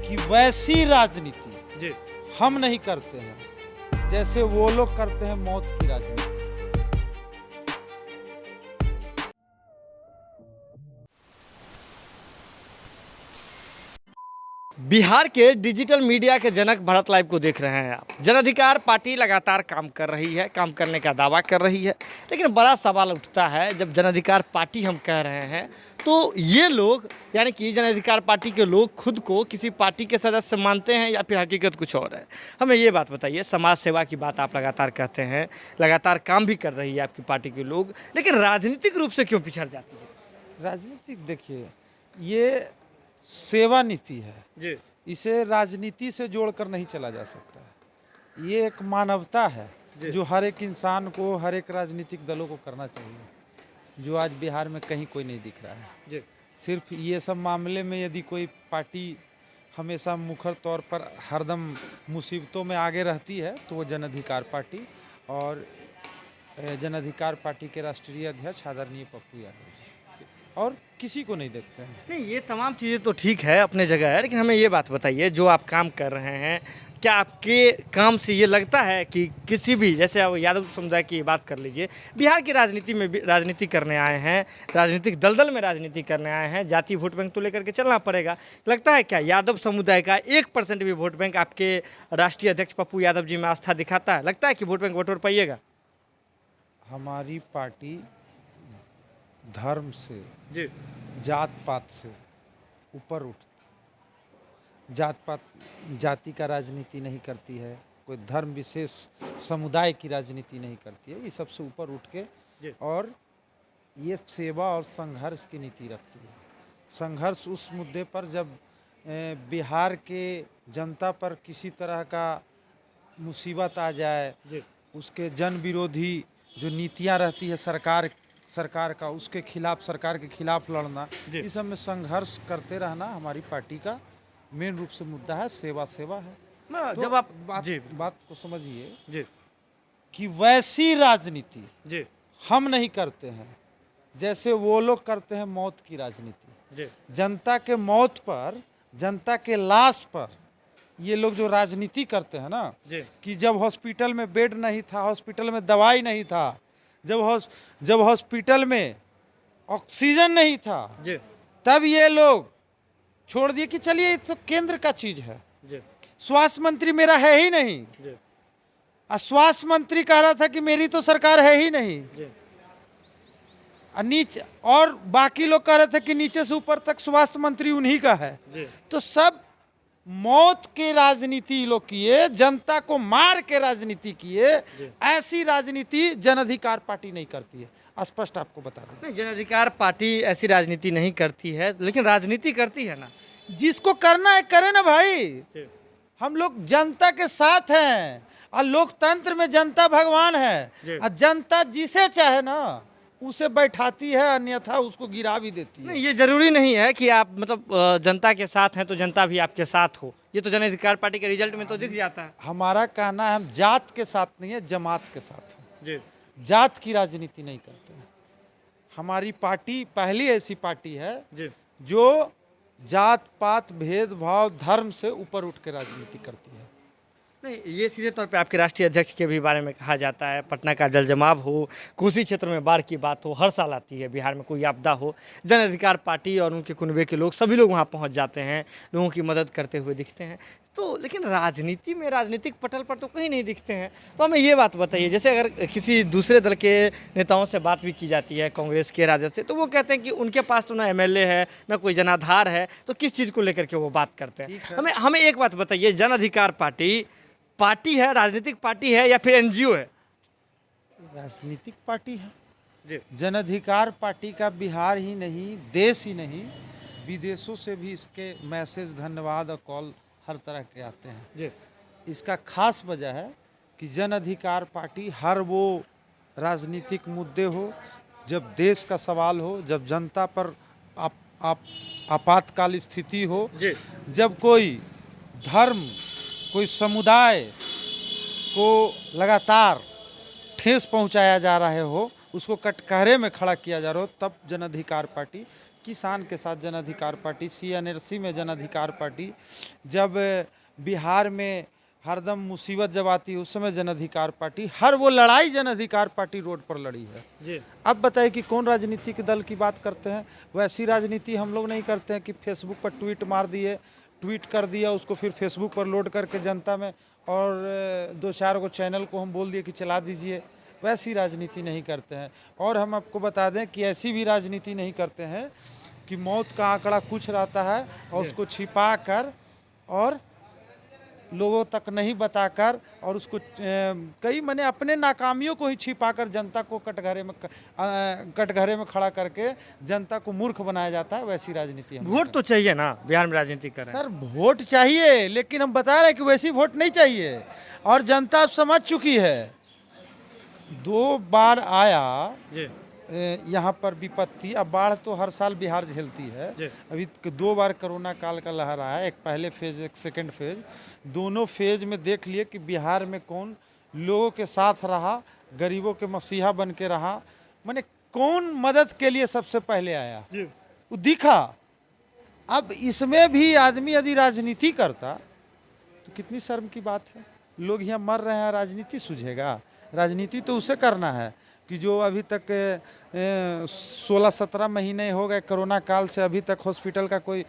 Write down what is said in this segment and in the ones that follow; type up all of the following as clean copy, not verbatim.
कि वैसी राजनीति जी हम नहीं करते हैं जैसे वो लोग करते हैं मौत की राजनीति। बिहार के डिजिटल मीडिया के जनक भारत लाइव को देख रहे हैं आप। जन अधिकार पार्टी लगातार काम कर रही है, काम करने का दावा कर रही है, लेकिन बड़ा सवाल उठता है जब जन अधिकार पार्टी हम कह रहे हैं तो ये लोग यानी कि जन अधिकार पार्टी के लोग खुद को किसी पार्टी के सदस्य मानते हैं या फिर हकीकत कुछ और है। हमें ये बात बताइए, समाज सेवा की बात आप लगातार कहते हैं, लगातार काम भी कर रही है आपकी पार्टी के लोग, लेकिन राजनीतिक रूप से क्यों पिछड़ जाती है? राजनीतिक देखिए, ये सेवा नीति है, जी इसे राजनीति से जोड़कर नहीं चला जा सकता है। ये एक मानवता है जो हर एक इंसान को, हर एक राजनीतिक दलों को करना चाहिए, जो आज बिहार में कहीं कोई नहीं दिख रहा है। जी सिर्फ ये सब मामले में यदि कोई पार्टी हमेशा मुखर तौर पर हरदम मुसीबतों में आगे रहती है तो वो जन अधिकार पार्टी, और जन अधिकार पार्टी के राष्ट्रीय अध्यक्ष आदरणीय पप्पू यादव जी, और किसी को नहीं देखते हैं। नहीं, ये तमाम चीज़ें तो ठीक है, अपने जगह है, लेकिन हमें ये बात बताइए, जो आप काम कर रहे हैं, क्या आपके काम से ये लगता है कि किसी भी, जैसे आप यादव समुदाय की बात कर लीजिए, बिहार की राजनीति में भी राजनीति करने आए हैं, राजनीतिक दलदल में राजनीति करने आए हैं, जाति वोट बैंक तो लेकर के चलना पड़ेगा, लगता है क्या यादव समुदाय का 1% भी वोट बैंक आपके राष्ट्रीय अध्यक्ष पप्पू यादव जी में आस्था दिखाता है? लगता है कि वोट बैंक वोट पाइएगा? हमारी पार्टी धर्म से, जी जात पात से ऊपर उठ, जात पात जाति का राजनीति नहीं करती है, कोई धर्म विशेष समुदाय की राजनीति नहीं करती है, ये सबसे ऊपर उठ के, और ये सेवा और संघर्ष की नीति रखती है। संघर्ष उस मुद्दे पर जब बिहार के जनता पर किसी तरह का मुसीबत आ जाए, उसके जन विरोधी जो नीतियां रहती है सरकार का, उसके खिलाफ, सरकार के खिलाफ लड़ना, इस सब में संघर्ष करते रहना हमारी पार्टी का मेन रूप से मुद्दा है। सेवा है। तो जब आप बात को समझिए कि वैसी राजनीति हम नहीं करते हैं जैसे वो लोग करते हैं मौत की राजनीति। जनता के मौत पर, जनता के लाश पर ये लोग जो राजनीति करते हैं ना, कि जब हॉस्पिटल में बेड नहीं था, हॉस्पिटल में दवाई नहीं था, जब हॉस्पिटल में ऑक्सीजन नहीं था, तब ये लोग छोड़ दिए कि चलिए ये तो केंद्र का चीज है, स्वास्थ्य मंत्री मेरा है ही नहीं, स्वास्थ्य मंत्री कह रहा था कि मेरी तो सरकार है ही नहीं, नीचे, और बाकी लोग कह रहे थे कि नीचे से ऊपर तक स्वास्थ्य मंत्री उन्हीं का है। तो सब मौत के राजनीति लोग किए, जनता को मार के राजनीति किए। ऐसी राजनीति जन अधिकार पार्टी नहीं करती है, स्पष्ट आपको बता दें। नहीं, जन अधिकार पार्टी ऐसी राजनीति नहीं करती है, लेकिन राजनीति करती है ना। जिसको करना है करे ना भाई, हम लोग जनता के साथ हैं, और लोकतंत्र में जनता भगवान है, और जनता जिसे चाहे ना उसे बैठाती है, अन्यथा उसको गिरा भी देती है। नहीं, ये जरूरी नहीं है कि आप मतलब जनता के साथ हैं तो जनता भी आपके साथ हो, ये तो जन अधिकार पार्टी के रिजल्ट में तो दिख जाता है। हमारा कहना है, हम जात के साथ नहीं है, जमात के साथ है। जात की राजनीति नहीं करते हैं। हमारी पार्टी पहली ऐसी पार्टी है जो जात पात भेदभाव धर्म से ऊपर उठ के राजनीति करती है। नहीं, ये सीधे तौर पे आपके राष्ट्रीय अध्यक्ष के भी बारे में कहा जाता है, पटना का जल जमाव हो, कोसी क्षेत्र में बाढ़ की बात हो, हर साल आती है, बिहार में कोई आपदा हो, जन अधिकार पार्टी और उनके कुनबे के लोग, सभी लोग वहाँ पहुँच जाते हैं, लोगों की मदद करते हुए दिखते हैं। तो लेकिन राजनीति में, राजनीतिक पटल पर तो कहीं नहीं दिखते हैं। तो हमें ये बात बताइए, जैसे अगर किसी दूसरे दल के नेताओं से बात भी की जाती है, कांग्रेस के, राजद से, तो वो कहते हैं कि उनके पास तो ना एमएलए है, ना कोई जनाधार है, तो किस चीज़ को लेकर के वो बात करते हैं? हमें एक बात बताइए, जन अधिकार पार्टी है, राजनीतिक पार्टी है या फिर एनजीओ है? राजनीतिक पार्टी है। जन अधिकार पार्टी का बिहार ही नहीं, देश ही नहीं, विदेशों से भी इसके मैसेज, धन्यवाद और कॉल हर तरह के आते हैं। इसका खास वजह है कि जन अधिकार पार्टी हर वो राजनीतिक मुद्दे हो, जब देश का सवाल हो, जब जनता पर आपातकाल स्थिति हो, जब कोई धर्म, कोई समुदाय को लगातार ठेस पहुंचाया जा रहा हो, उसको कटघरे में खड़ा किया जा रहा हो, तब जन अधिकार पार्टी किसान के साथ जन अधिकार पार्टी, CNRC में जन अधिकार पार्टी, जब बिहार में हरदम मुसीबत जब आती है उस समय जन अधिकार पार्टी, हर वो लड़ाई जन अधिकार पार्टी रोड पर लड़ी है जी। अब बताइए कि कौन राजनीतिक दल की बात करते हैं? वैसी राजनीति हम लोग नहीं करते हैं कि फेसबुक पर ट्वीट मार दिए, ट्वीट कर दिया, उसको फिर फेसबुक पर लोड करके जनता में और 2-4 गो चैनल को हम बोल दिए कि चला दीजिए। वैसी राजनीति नहीं करते हैं। और हम आपको बता दें कि ऐसी भी राजनीति नहीं करते हैं कि मौत का आंकड़ा कुछ रहता है और उसको छिपा कर और लोगों तक नहीं बताकर और उसको कई मैंने अपने नाकामियों को ही छिपाकर जनता को कटघरे में खड़ा करके जनता को मूर्ख बनाया जाता है। वैसी राजनीति हम वोट तो चाहिए ना, बिहार में राजनीति कर रहे हैं। सर वोट चाहिए, लेकिन हम बता रहे हैं कि वैसी वोट नहीं चाहिए और जनता अब समझ चुकी है। 2 बार आया जी। यहाँ पर विपत्ति। अब बाढ़ तो हर साल बिहार झेलती है। अभी 2 बार कोरोना काल का लहर आया, एक पहले फेज एक सेकंड फेज। दोनों फेज में देख लिए कि बिहार में कौन लोगों के साथ रहा, गरीबों के मसीहा बन के रहा, माने कौन मदद के लिए सबसे पहले आया वो दिखा। अब इसमें भी आदमी यदि राजनीति करता तो कितनी शर्म की बात है। लोग यहाँ मर रहे हैं, राजनीति सूझेगा? राजनीति तो उसे करना है कि जो अभी तक 16-17 महीने हो गए कोरोना काल से, अभी तक हॉस्पिटल का कोई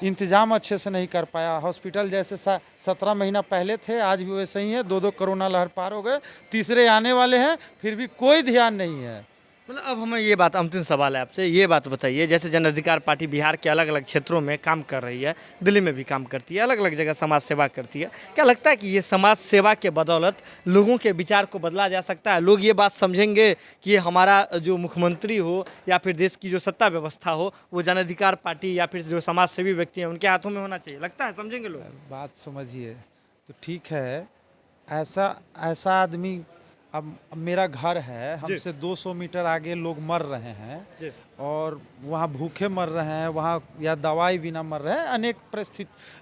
इंतज़ाम अच्छे से नहीं कर पाया। हॉस्पिटल जैसे 17 महीना पहले थे आज भी वैसे ही है। 2 कोरोना लहर पार हो गए, तीसरे आने वाले हैं, फिर भी कोई ध्यान नहीं है। मतलब अब हमें ये बात, अंतिम सवाल है आपसे, ये बात बताइए, जैसे जन अधिकार पार्टी बिहार के अलग अलग क्षेत्रों में काम कर रही है, दिल्ली में भी काम करती है, अलग अलग जगह समाज सेवा करती है, क्या लगता है कि ये समाज सेवा के बदौलत लोगों के विचार को बदला जा सकता है? लोग ये बात समझेंगे कि ये हमारा जो मुख्यमंत्री हो या फिर देश की जो सत्ता व्यवस्था हो वो जन अधिकार पार्टी या फिर जो समाज सेवी व्यक्ति हैं उनके हाथों में होना चाहिए? लगता है समझेंगे लोग? बात समझिए तो ठीक है। ऐसा आदमी, अब मेरा घर है, हमसे 200 मीटर आगे लोग मर रहे हैं और वहाँ भूखे मर रहे हैं, वहाँ या दवाई बिना मर रहे हैं, अनेक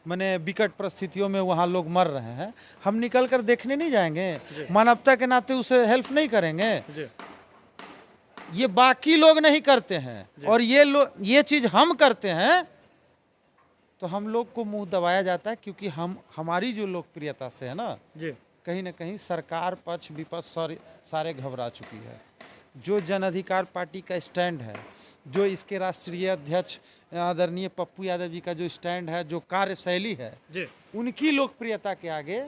माने विकट परिस्थितियों में वहाँ लोग मर रहे हैं। हम निकल कर देखने नहीं जाएंगे? मानवता के नाते उसे हेल्प नहीं करेंगे? ये बाकी लोग नहीं करते हैं और ये चीज़ हम करते हैं तो हम लोग को मुंह दबाया जाता है, क्योंकि हमारी जो लोकप्रियता से है ना, कहीं ना कहीं सरकार पक्ष विपक्ष सारे घबरा चुकी है। जो जन अधिकार पार्टी का स्टैंड है, जो इसके राष्ट्रीय अध्यक्ष आदरणीय पप्पू यादव जी का जो स्टैंड है, जो कार्यशैली है, उनकी लोकप्रियता के आगे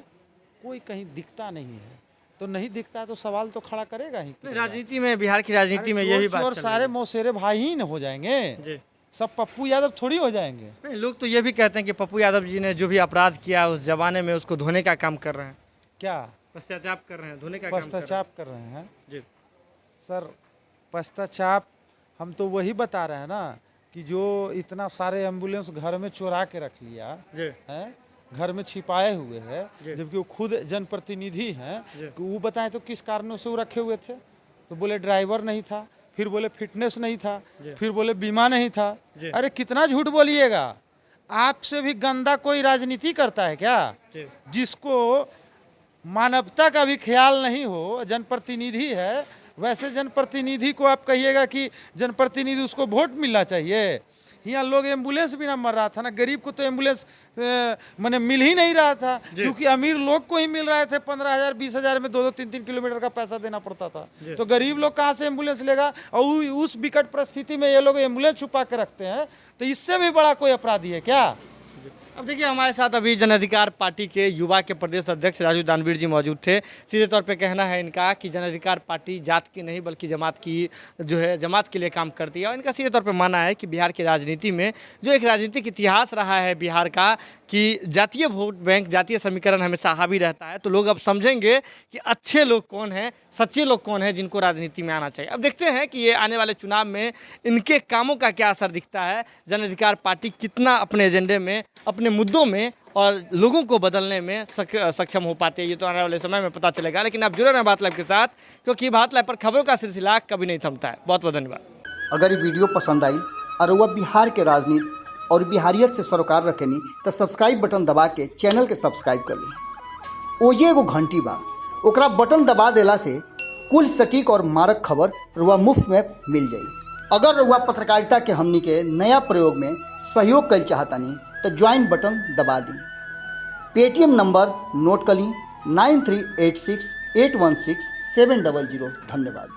कोई कहीं दिखता नहीं है। तो नहीं दिखता तो सवाल तो खड़ा करेगा ही। राजनीति में, बिहार की राजनीति में यही बात, और सारे मौसेरे भाई ही न हो जाएंगे, सब पप्पू यादव थोड़ी हो जाएंगे। नहीं, लोग तो ये भी कहते हैं कि पप्पू यादव जी ने जो भी अपराध किया उस जमाने में उसको धोने का काम कर रहे हैं। क्या पश्चाताप कर रहे हैं, धोने का पश्चाताप कर रहे हैं? जी सर, पश्चाताप हम तो वही बता रहे हैं ना कि जो इतना सारे एम्बुलेंस घर में चुरा के रख लिया है, घर में छिपाए हुए है, जबकि वो खुद जनप्रतिनिधि हैं, वो बताएं तो किस कारणों से वो रखे हुए थे? तो बोले ड्राइवर नहीं था, फिर बोले फिटनेस नहीं था, फिर बोले बीमा नहीं था। अरे कितना झूठ बोलिएगा। आपसे भी गंदा कोई राजनीति करता है क्या? जिसको मानवता का भी ख्याल नहीं हो, जनप्रतिनिधि है, वैसे जनप्रतिनिधि को आप कहिएगा कि जनप्रतिनिधि उसको वोट मिलना चाहिए? यहाँ लोग एम्बुलेंस भी ना मर रहा था ना, गरीब को तो एम्बुलेंस मैंने मिल ही नहीं रहा था, क्योंकि अमीर लोग को ही मिल रहे थे। 15,000 20,000 में 2-3 किलोमीटर का पैसा देना पड़ता था। तो गरीब लोग कहाँ से एम्बुलेंस लेगा? और उस विकट परिस्थिति में ये लोग एम्बुलेंस छुपा के रखते हैं, तो इससे भी बड़ा कोई अपराधी है क्या? अब देखिए, हमारे साथ अभी जन अधिकार पार्टी के युवा के प्रदेश अध्यक्ष राजू दानवीर जी मौजूद थे। सीधे तौर पे कहना है इनका कि जन अधिकार पार्टी जात की नहीं बल्कि जमात की जो है जमात के लिए काम करती है। और इनका सीधे तौर पे मानना है कि बिहार की राजनीति में जो एक राजनीतिक इतिहास रहा है बिहार का, कि जातीय वोट बैंक, जातीय समीकरण हमेशा हावी रहता है। तो लोग अब समझेंगे कि अच्छे लोग कौन हैं, सच्चे लोग कौन हैं, जिनको राजनीति में आना चाहिए। अब देखते हैं कि ये आने वाले चुनाव में इनके कामों का क्या असर दिखता है, जन अधिकार पार्टी कितना अपने एजेंडे में, अपने मुद्दों में और लोगों को बदलने में सक्षम हो पाते हैं। ये तो आने वाले समय में पता चलेगा। लेकिन आप जुड़े रहें बात लाइव के साथ, क्योंकि बात लाइव पर खबरों का सिलसिला कभी नहीं थमता है। बहुत बहुत धन्यवाद। अगर ये वीडियो पसंद आई और वह बिहार के राजनीति और बिहारियत से सरोकार रखेनी तो सब्सक्राइब बटन दबा के चैनल के सब्सक्राइब कर ली। ओजे एगो घंटी बा, ओकरा बटन दबा देला से कुल सटीक और मारक खबर रुआ मुफ्त में मिल जाई। अगर रउआ पत्रकारिता के हमनी के नया प्रयोग में सहयोग कर चाहतनी तो ज्वाइन बटन दबा दी। पेटीएम नंबर नोट कर ली 9386816700। धन्यवाद।